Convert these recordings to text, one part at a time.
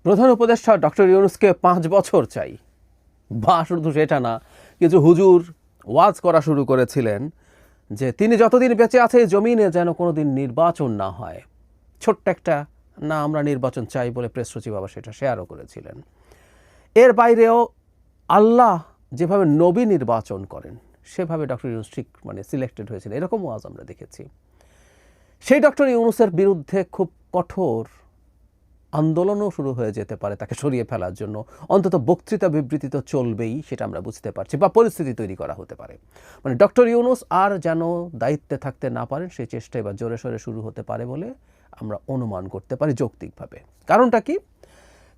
প্রধান উপদেষ্টা ডক্টর ইউনূসকে 5 বছর চাই, বা শুধু সেটা না, কিছু হুজুর ওয়াজ করা শুরু করেছিলেন যে তিনি যতদিন বেঁচে আছে এই জমিনে যেন কোনোদিন নির্বাচন না হয়। ছোট্ট একটা না, আমরা নির্বাচন চাই বলে প্রেস সচিব আবার সেটা শেয়ারও করেছিলেন। এর বাইরেও আল্লাহ যেভাবে নবী নির্বাচন করেন সেভাবে ডক্টর ইউনূস ঠিক সিলেক্টেড হয়েছিল, এরকম ওয়াজ আমরা দেখেছি। সেই ডক্টর ইউনূসের বিরুদ্ধে খুব কঠোর আন্দোলনও শুরু হয়ে যেতে পারে তাকে সরিয়ে ফেলার জন্য। অন্তত বক্তৃতা বিবৃতি তো চলবেই, সেটা আমরা বুঝতে পারছি, বা পরিস্থিতি তৈরি করা হতে পারে। ডক্টর ইউনূস আর যেন দায়িত্বে থাকতে না পারেন সেই চেষ্টা এবার জোরে সোরে শুরু হতে পারে বলে আমরা অনুমান করতে পারি যৌক্তিকভাবে। কারণটা কি?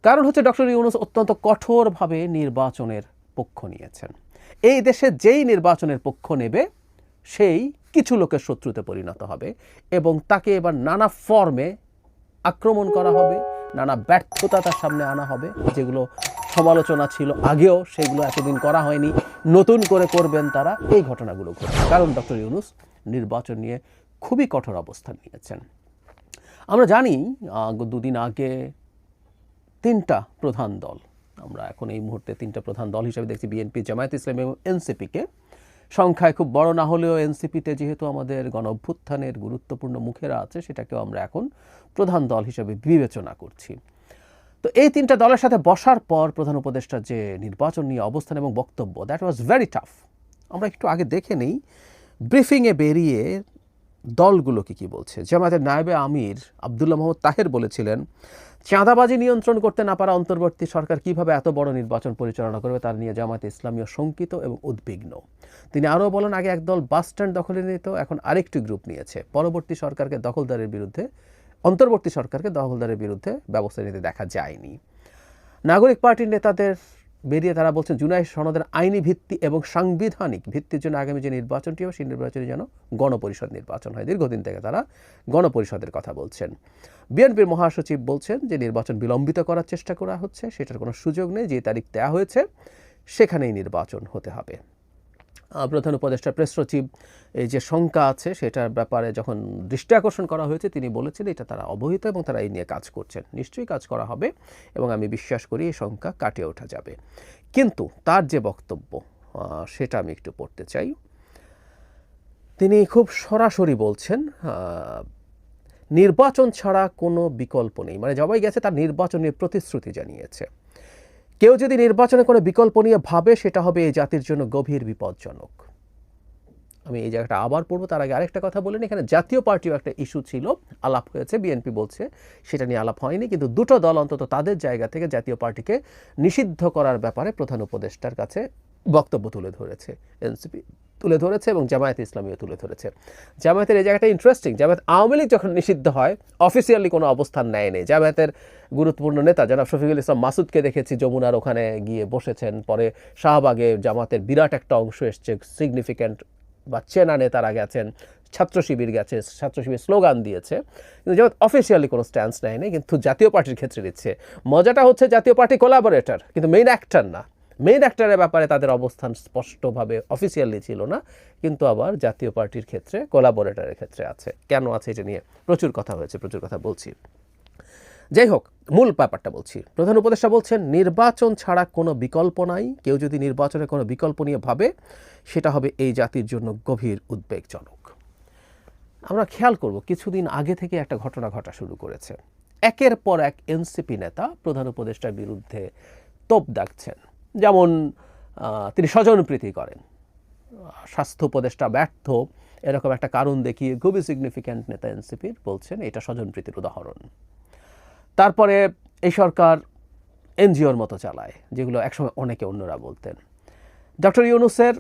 কারণ হচ্ছে ডক্টর ইউনূস অত্যন্ত কঠোরভাবে নির্বাচনের পক্ষ নিয়েছেন। এই দেশে যেই নির্বাচনের পক্ষ নেবে সেই কিছু লোকের শত্রুতে পরিণত হবে এবং তাকে এবার নানা ফর্মে আক্রমণ করা হবে, নানা ব্যর্থতা তার সামনে আনা হবে। যেগুলো সমালোচনা ছিল আগেও, সেগুলো এতদিন করা হয়নি, নতুন করে করবেন তারা। এই ঘটনাগুলো ঘটবে কারণ ডক্টর ইউনূস নির্বাচন নিয়ে খুবই কঠোর অবস্থান নিয়েছেন। আমরা জানি দুদিন আগে 3টা প্রধান দল, আমরা এখন এই মুহূর্তে 3টা প্রধান দল হিসেবে দেখছি বিএনপি, জামায়াত ইসলামী এবং এনসিপিকে। সংখ্যায় খুব বড় না হলেও এনসিপিতে যেহেতু আমাদের গণ অভ্যুত্থানের গুরুত্বপূর্ণ মুখেরা আছে, সেটাকেও আমরা এখন প্রধান দল হিসেবে বিবেচনা করছি। তো এই 3টা দলের সাথে বসার পর প্রধান উপদেষ্টার যে নির্বাচন নিয়ে অবস্থান এবং বক্তব্য, দ্যাট ওয়াজ ভেরি টাফ। আমরা একটু আগে দেখে নিই ব্রিফিংয়ে বেরিয়ে দলগুলোকে কি বলছে। জামায়াতের নায়েবে আমির আবদুল্লাহ মোহাম্মদ তাহের বলেছিলেন, চাঁদাবাজি নিয়ন্ত্রণ করতে না পারা অন্তর্বর্তী সরকার কিভাবে এত বড় নির্বাচন পরিচালনা করবে তার নিয়ে জামায়াতে ইসলামীও শঙ্কিত এবং উদ্বিগ্ন। তিনি আরও বলেন, আগে একদল বাস স্ট্যান্ড দখলে নিত, এখন আরেকটি গ্রুপ নিয়েছে। অন্তর্বর্তী সরকারকে দখলদারের বিরুদ্ধে ব্যবস্থা নিতে দেখা যায়নি। নাগরিক পার্টির নেতাদের বেরিয়ে তারা বলছেন, জুলাই সনদের আইনি ভিত্তি এবং সাংবিধানিক ভিত্তির জন্য আগামী যে নির্বাচনটি হবে সেই নির্বাচনে যেন গণপরিষদ নির্বাচন হয়। দীর্ঘদিন থেকে তারা গণপরিষদের কথা বলছেন। বিএনপির মহাসচিব বলছেন যে নির্বাচন বিলম্বিত করার চেষ্টা করা হচ্ছে, সেটার কোনো সুযোগ নেই, যে তারিখ দেওয়া হয়েছে সেখানেই নির্বাচন হতে হবে। প্রধান উপদেষ্টা প্রেস সচিব এই যে শঙ্কা আছে সেটার ব্যাপারে যখন দৃষ্টি আকর্ষণ করা হয়েছে, তিনি বলেছেন এটা তারা অবহিত এবং তারা এই নিয়ে কাজ করছেন। নিশ্চয়ই কাজ করা হবে এবং আমি বিশ্বাস করি এই শঙ্কা কাটিয়ে ওঠা যাবে। কিন্তু তার যে বক্তব্য সেটা আমি একটু পড়তে চাই। তিনি খুব সরাসরি বলছেন নির্বাচন ছাড়া কোনো বিকল্প নেই। সবাই গেছে তার নির্বাচন নিয়ে প্রতিশ্রুতি জানিয়েছে। কেউ যদি নির্বাচনে কোনো বিকল্প নিয়ে ভাবে সেটা হবে এই জাতির জন্য গভীর বিপজ্জনক। আমি এই জায়গাটা আবার পড়বো, তার আগে আরেকটা কথা বলেন। এখানে জাতীয় পার্টিও একটা ইস্যু ছিল, আলাপ হয়েছে, বিএনপি বলছে সেটা নিয়ে আলাপ হয়নি, কিন্তু দুটো দল অন্তত তাদের জায়গা থেকে জাতীয় পার্টিকে নিষিদ্ধ করার ব্যাপারে প্রধান উপদেষ্টার কাছে বক্তব্য তুলে ধরেছে। এনসিপি তুলে ধরেছে এবং জামায়াত ইসলামীও তুলে ধরেছে। জামায়াতের এই জায়গাটা ইন্টারেস্টিং। জামায়াত আওয়ামী লীগ যখন নিষিদ্ধ হয় অফিসিয়ালি কোনো অবস্থান নেয়নি। জামায়াতের গুরুত্বপূর্ণ নেতা জনাব শফিকুল ইসলাম মাসুদকে দেখেছি যমুনার ওখানে গিয়ে বসেছেন, পরে শাহবাগে জামাতের বিরাট একটা অংশ এসছে, সিগনিফিক্যান্ট বা চেনা নেতারা গেছেন, ছাত্র শিবির গেছে, ছাত্র শিবির স্লোগান দিয়েছে, কিন্তু জামাত অফিসিয়ালি কোনো স্ট্যান্স নেয়নি। কিন্তু জাতীয় পার্টির ক্ষেত্রে দিচ্ছে। মজাটা হচ্ছে জাতীয় পার্টি কোলাবোরেটর, কিন্তু মেইন অ্যাক্টর না। মেইন অ্যাক্টরের ব্যাপারে তাদের অবস্থান স্পষ্টভাবে অফিসিয়ালি ছিল না, কিন্তু আবার জাতীয় পার্টির ক্ষেত্রে কোলাবোরেটরের ক্ষেত্রে আছে। কেন আছে এটা নিয়ে প্রচুর কথা হয়েছে, প্রচুর কথা বলছি। যাই হোক, মূল ব্যাপারটা বলছি। প্রধান উপদেষ্টা বলছেন নির্বাচন ছাড়া কোনো বিকল্প নাই। কেউ যদি নির্বাচনের কোনো বিকল্প নিয়ে ভাবে সেটা হবে এই জাতির জন্য গভীর উদ্বেগজনক। আমরা খেয়াল করব কিছুদিন আগে থেকে একটা ঘটনা ঘটা শুরু করেছে। একের পর এক এনসিপি নেতা প্রধান উপদেষ্টার বিরুদ্ধে তোপ দাগছেন। যেমন তিনি স্বজনপ্রীতি করেন, স্বাস্থ্য উপদেষ্টা ব্যর্থ, এরকম একটা কারণ দেখিয়ে খুবই সিগনিফিক্যান্ট নেতা এনসিপির বলছেন এটা স্বজনপ্রীতির উদাহরণ। তারপরে এই সরকার এনজিওর মতো চালায়, যেগুলো একসময় অনেকে অন্যরা বলতেন। ডক্টর ইউনূসের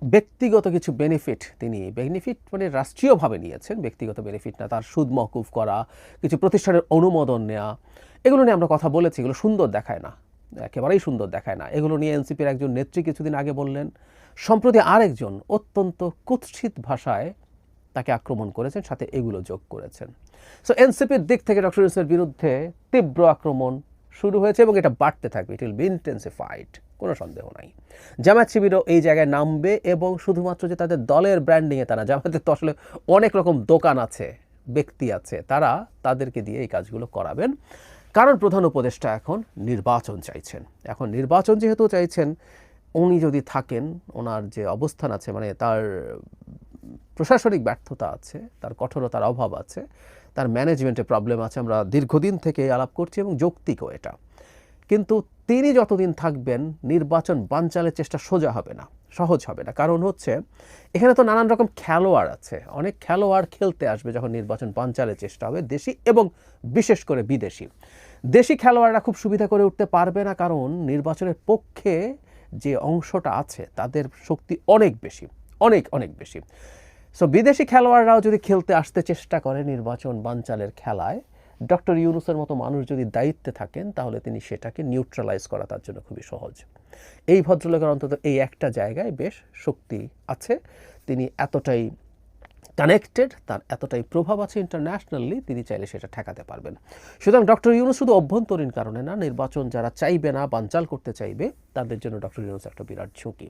ব্যক্তিগত কিছু বেনিফিট, তিনি রাষ্ট্রীয়ভাবে নিয়েছেন, ব্যক্তিগত বেনিফিট না, তার সুদ মওকুফ করা, কিছু প্রতিষ্ঠানের অনুমোদন নেওয়া, এগুলো নিয়ে আমরা কথা বলেছি। এগুলো সুন্দর দেখায় না, একেবারেই সুন্দর দেখায় না। এগুলো নিয়ে এনসিপির একজন নেত্রী কিছুদিন আগে বললেন। সম্প্রতি আরেকজন অত্যন্ত কুৎসিত ভাষায় তাকে আক্রমণ করেছেন, সাথে এগুলো যোগ করেছেন। সো এনসিপির দিক থেকে ডক্টর ইউনূসের বিরুদ্ধে তীব্র আক্রমণ শুরু হয়েছে এবং এটা বাড়তে থাকবে। ইট উইল বি ইন্টেন্সিফাইড, কোনো সন্দেহ নাই। জামায়াত শিবিরও এই জায়গায় নামবে এবং শুধুমাত্র যে তাদের দলের ব্র্যান্ডিংয়ে তা না, জামায়াতের তো আসলে অনেক রকম দোকান আছে, ব্যক্তি আছে, তারা তাদেরকে দিয়ে এই কাজগুলো করাবেন। কারণ প্রধান উপদেষ্টা এখন নির্বাচন চাইছেন। এখন নির্বাচন যেহেতু চাইছেন, উনি যদি থাকেন, ওনার যে অবস্থান আছে, মানে তার প্রশাসনিক ব্যর্থতা আছে, তার কঠোরতার অভাব আছে, তার ম্যানেজমেন্টে প্রবলেম আছে, আমরা দীর্ঘদিন থেকে আলাপ করছি এবং যৌক্তিকও এটা। কিন্তু তিনি যতদিন থাকবেন নির্বাচন বানচালের চেষ্টা সোজা হবে না, সহজ হবে না। কারণ হচ্ছে এখানে তো নানান রকম খেলোয়াড় আছে, অনেক খেলোয়াড় খেলতে আসবে যখন নির্বাচন বানচালের চেষ্টা হবে, দেশি এবং বিশেষ করে বিদেশি। দেশি খেলোয়াড়রা খুব সুবিধা করে উঠতে পারবে না, কারণ নির্বাচনের পক্ষে যে অংশটা আছে তাদের শক্তি অনেক বেশি, অনেক অনেক বেশি। সো বিদেশি খেলোয়াড়রাও যদি খেলতে আসতে চেষ্টা করে নির্বাচন বানচালের খেলায়, ডক্টর ইউনূসের মতো মানুষ যদি দায়িত্বে থাকেন, তাহলে তিনি সেটাকে নিউট্রালাইজ করা তার জন্য খুবই সহজ। এই ভদ্রলোকের অন্তত এই একটা জায়গায় বেশ শক্তি আছে, তিনি এতটাই কানেক্টেড, তার এতটাই প্রভাব আছে ইন্টারন্যাশনালি, তিনি চাইলে সেটা ঠেকাতে পারবেন। সুতরাং ডক্টর ইউনূস শুধু অভ্যন্তরীণ কারণে না, নির্বাচন যারা চাইবে না, বানচাল করতে চাইবে, তাদের জন্য ডক্টর ইউনূস একটা বিরাট ঝুঁকি।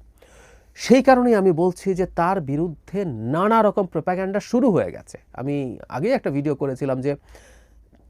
সেই কারণেই আমি বলছি যে তার বিরুদ্ধে নানা রকম প্রোপাগ্যান্ডা শুরু হয়ে গেছে। আমি আগে একটা ভিডিও করেছিলাম যে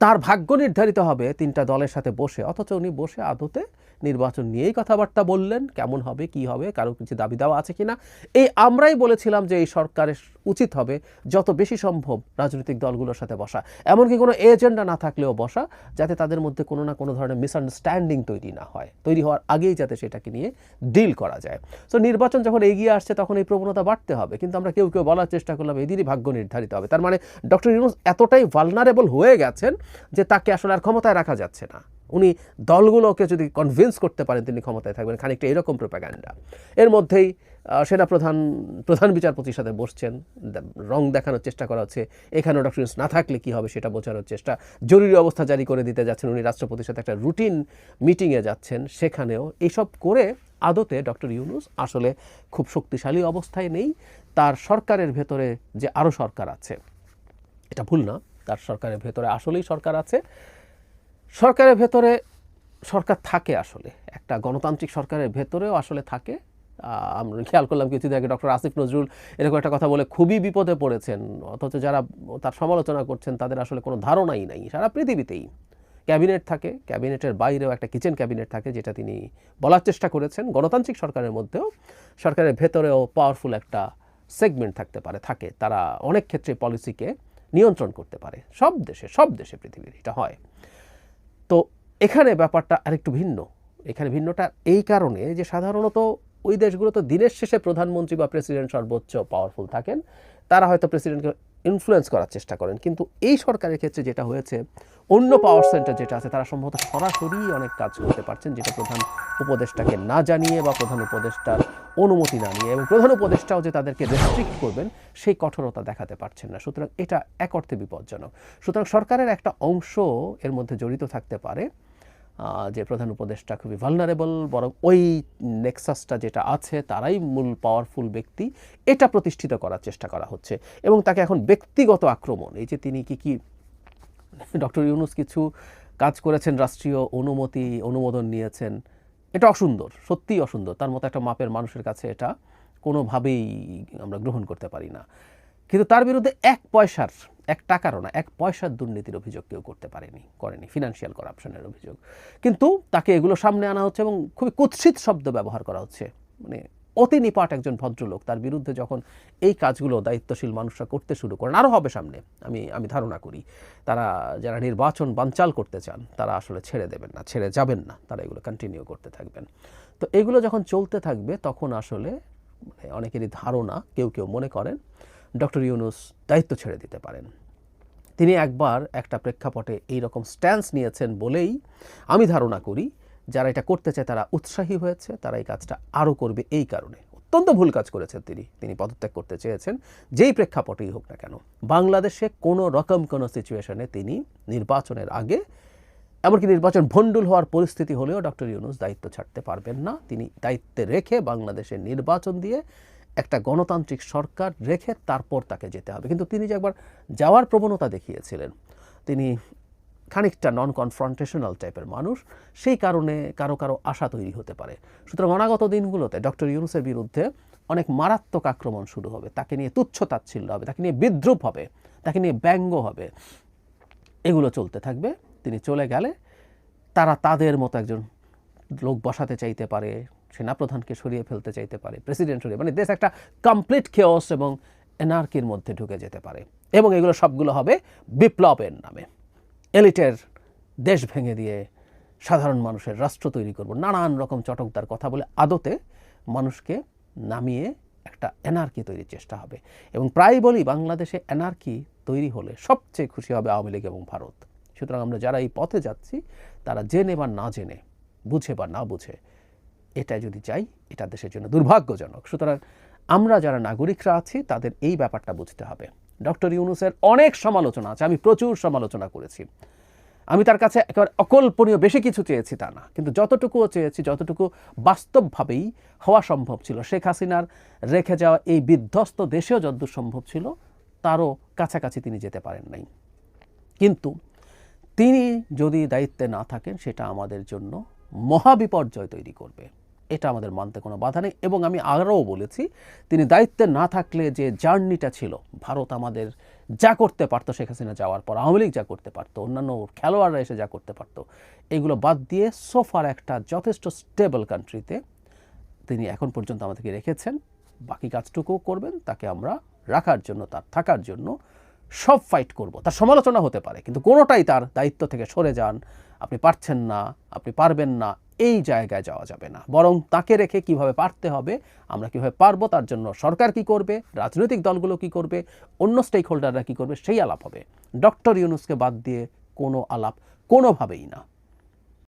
তার ভাগ্য নির্ধারিত হবে তিনটা দলের সাথে বসে, অথচ উনি বসে আদতে নির্বাচন নিয়েই কথাবার্তা বললেন, কেমন হবে, কি হবে, কারো কিছু দাবি দেওয়া আছে কিনা। এই আমরাই বলেছিলাম যে এই সরকারের উচিত হবে যত বেশি সম্ভব রাজনৈতিক দলগুলোর সাথে বসা, এমনকি কোনো এজেন্ডা না থাকলেও বসা, যাতে তাদের মধ্যে কোনো না কোনো ধরনের মিসআন্ডারস্ট্যান্ডিং তৈরি না হয়, তৈরি হওয়ার আগেই যাতে সেটাকে নিয়ে ডিল করা যায়। সো নির্বাচন যখন এগিয়ে আসছে তখন এই প্রবণতা বাড়তে হবে, কিন্তু আমরা কেউ কেউ বলার চেষ্টা করলাম এদিনই ভাগ্য নির্ধারিত হবে। তার মানে ডক্টর ইউনূস এতটাই ভালনারেবল হয়ে গেছেন যে তাকে আসলে আর ক্ষমতায় রাখা যাচ্ছে না। উনি দলগুলোকে যদি কনভিন্স করতে পারেন তিনি ক্ষমতায় থাকবেন, খানিকটা এরকম প্রোপাগ্যান্ডা। এর মধ্যেই প্রধান বিচারপতির সাথে বসছেন, রং দেখানোর চেষ্টা করা হচ্ছে, এখানেও ডক্টর ইউনূস না থাকলে কী হবে সেটা বোঝানোর চেষ্টা। জরুরি অবস্থা জারি করে দিতে যাচ্ছেন, উনি রাষ্ট্রপতির সাথে একটা রুটিন মিটিংয়ে যাচ্ছেন, সেখানেও এইসব করে আদতে ডক্টর ইউনূস আসলে খুব শক্তিশালী অবস্থায় নেই। তার সরকারের ভেতরে যে আরও সরকার আছে, এটা ভুল না, তার সরকারের ভেতরে আসলেই সরকার আছে, সরকারের ভেতরে সরকার থাকে, আসলে একটা গণতান্ত্রিক সরকারের ভেতরেও আসলে থাকে। আমরা খেয়াল করলাম কিছুদিন আগে ডক্টর আসিফ নজরুল এরকম একটা কথা বলে খুবই বিপদে পড়েছেন, অথচ যারা তার সমালোচনা করছেন তাদের আসলে কোনো ধারণাই নাই। সারা পৃথিবীতেই ক্যাবিনেট থাকে, ক্যাবিনেটের বাইরেও একটা কিচেন ক্যাবিনেট থাকে, যেটা তিনি বলার চেষ্টা করেছেন। গণতান্ত্রিক সরকারের মধ্যেও সরকারের ভেতরেও পাওয়ারফুল একটা সেগমেন্ট থাকতে পারে, থাকে, তারা অনেক ক্ষেত্রে পলিসিকে নিয়ন্ত্রণ করতে পারে। সব দেশে পৃথিবীর এটা হয়। তো এখানে ব্যাপারটা আরেকটু ভিন্ন। এখানে ভিন্নটা এই কারণে যে সাধারণত ওই দেশগুলোতে দিনের শেষে প্রধানমন্ত্রী বা প্রেসিডেন্ট সর্বোচ্চ পাওয়ারফুল থাকেন, তারা হয়তো প্রেসিডেন্টকে ইনফ্লুয়েন্স করার চেষ্টা করেন। কিন্তু এই সরকারের ক্ষেত্রে যেটা হয়েছে, অন্য পাওয়ার সেন্টার যেটা আছে তারা সম্ভবত সরাসরি অনেক কাজ করতে পারছেন, যেটা প্রধান উপদেষ্টাকে না জানিয়ে বা প্রধান উপদেষ্টার অনুমতি না নিয়ে, এবং প্রধান উপদেষ্টাও যে তাদেরকে রেস্ট্রিক্ট করবেন সেই কঠোরতা দেখাতে পারছেন না। সুতরাং এটা এক অর্থে বিপজ্জনক। সুতরাং সরকারের একটা অংশ এর মধ্যে জড়িত থাকতে পারে যে প্রধান উপদেষ্টা খুবই ভালনারেবল, বরং ওই নেক্সাসটা যেটা আছে তারাই মূল পাওয়ারফুল ব্যক্তি, এটা প্রতিষ্ঠিত করার চেষ্টা করা হচ্ছে। এবং তাকে এখন ব্যক্তিগত আক্রমণ, এই যে তিনি কি ডক্টর ইউনূস কিছু কাজ করেছেন, রাষ্ট্রীয় অনুমোদন নিয়েছেন, এটা অসুন্দর, সত্যিই অসুন্দর। তার মতো একটা মাপের মানুষের কাছে এটা কোনোভাবেই আমরা গ্রহণ করতে পারি না। কিন্তু তার বিরুদ্ধে এক টাকারও না, এক পয়সার দুর্নীতির অভিযোগ কেউ করেনি, ফিনান্সিয়াল করাপশনের অভিযোগ। কিন্তু তাকে এগুলো সামনে আনা হচ্ছে এবং খুবই কুৎসিত শব্দ ব্যবহার করা হচ্ছে। মানে অতি নিপাট একজন ভদ্রলোক, তার বিরুদ্ধে যখন এই কাজগুলো দায়িত্বশীল মানুষরা করতে শুরু করেন, আরও হবে সামনে, আমি ধারণা করি তারা যারা নির্বাচন বানচাল করতে চান তারা আসলে ছেড়ে যাবেন না, তারা এগুলো কন্টিনিউ করতে থাকবেন। তো এগুলো যখন চলতে থাকবে তখন আসলে অনেকেরই ধারণা, কেউ মনে করেন ডক্টর ইউনূস দায়িত্ব ছেড়ে দিতে পারেন। তিনি একবার একটা প্রেক্ষাপটে এইরকম স্ট্যান্স নিয়েছেন বলেই আমি ধারণা করি যারা এটা করতে চায় তারা উৎসাহী হয়েছে, তারা এই কাজটা আরও করবে। এই কারণে অত্যন্ত ভুল কাজ করেছেন তিনি পদত্যাগ করতে চেয়েছেন, যেই প্রেক্ষাপটেই হোক না কেন। বাংলাদেশে কোনো সিচুয়েশনে তিনি নির্বাচনের আগে, এমনকি নির্বাচন ভণ্ডুল হওয়ার পরিস্থিতি হলেও ডক্টর ইউনূস দায়িত্ব ছাড়তে পারবেন না। তিনি দায়িত্বে রেখে বাংলাদেশের নির্বাচন দিয়ে একটা গণতান্ত্রিক সরকার রেখে তারপর তাকে যেতে হবে। কিন্তু তিনি যে একবার যাওয়ার প্রবণতা দেখিয়েছিলেন, তিনি খানিকটা নন কনফ্রন্টেশনাল টাইপের মানুষ, সেই কারণে কারো আশা তৈরি হতে পারে। সুতরাং অনাগত দিনগুলোতে ডক্টর ইউনূসের বিরুদ্ধে অনেক মারাত্মক আক্রমণ শুরু হবে, তাকে নিয়ে তুচ্ছ-তাচ্ছিল্য হবে, তাকে নিয়ে বিদ্রূপ হবে, তাকে নিয়ে ব্যঙ্গ হবে, এগুলো চলতে থাকবে। তিনি চলে গেলে তারা তাদের মতো একজন লোক বসাতে চাইতে পারে, সেনাপ্রধানকে সরিয়ে ফেলতে চাইতে পারে, প্রেসিডেন্ট সরিয়ে, মানে দেশ একটা কমপ্লিট কেওস এবং এনার্কির মধ্যে ঢুকে যেতে পারে। এবং এগুলো সবগুলো হবে বিপ্লবের নামে। এলিটের দেশ ভেঙে দিয়ে সাধারণ মানুষের রাষ্ট্র তৈরি করব, নানান রকম চটকদার কথা বলে আদতে মানুষকে নামিয়ে একটা এনার্কি তৈরির চেষ্টা হবে। এবং প্রায় বলি, বাংলাদেশে এনার্কি তৈরি হলে সবচেয়ে খুশি হবে আওয়ামী লীগ এবং ভারত। সুতরাং আমরা যারা এই পথে যাচ্ছি, তারা জেনে বা না জেনে, বুঝে বা না বুঝে, এটা যদি চাই, এটা দেশের জন্য দুর্ভাগ্যজনক। সুতরাং আমরা যারা নাগরিকরা আছি, তাদের এই ব্যাপারটা বুঝতে হবে। ডক্টর ইউনূসের অনেক সমালোচনা আছে, আমি প্রচুর সমালোচনা করেছি। আমি তার কাছে একেবারে অকল্পনীয় বেশি কিছু চেয়েছি তা না, কিন্তু যতটুকুও চেয়েছি, যতটুকু বাস্তবভাবেই হওয়া সম্ভব ছিল, শেখ হাসিনার রেখে যাওয়া এই বিধ্বস্ত দেশেও যতদূর সম্ভব ছিল তারও কাছাকাছি তিনি যেতে পারেন নাই। কিন্তু তিনি যদি দায়িত্বে না থাকেন, সেটা আমাদের জন্য মহাবিপর্যয় তৈরি করবে। এটা আমাদের মানতে কোনো বাধা নেই। এবং আমি আরও বলেছি, তিনি দায়িত্বে না থাকলে যে জার্নিটা ছিল, ভারত আমাদের যা করতে পারতো শেখ হাসিনা যাওয়ার পর, আওয়ামী লীগ যা করতে পারতো, অন্যান্য খেলোয়াড়রা এসে যা করতে পারতো, এগুলো বাদ দিয়ে সোফার একটা যথেষ্ট স্টেবল কান্ট্রিতে তিনি এখন পর্যন্ত আমাদেরকে রেখেছেন। বাকি কাজটুকুও করবেন, তাকে আমরা রাখার জন্য, তার থাকার জন্য সব ফাইট করব। তার সমালোচনা হতে পারে, কিন্তু কোনোটাই তার দায়িত্ব থেকে সরে যান, আপনি পারছেন না, আপনি পারবেন না, এই জায়গায় যাওয়া যাবে না। বরং তাকে রেখে কিভাবে পারতে হবে, আমরা কিভাবে পারবো, তার জন্য সরকার কি করবে, রাজনৈতিক দলগুলো কি করবে, অন্য স্টেক হোল্ডাররা কি করবে, সেই আলাপ হবে। ডক্টর ইউনূসকে বাদ দিয়ে কোনো আলাপ কোনোভাবেই না।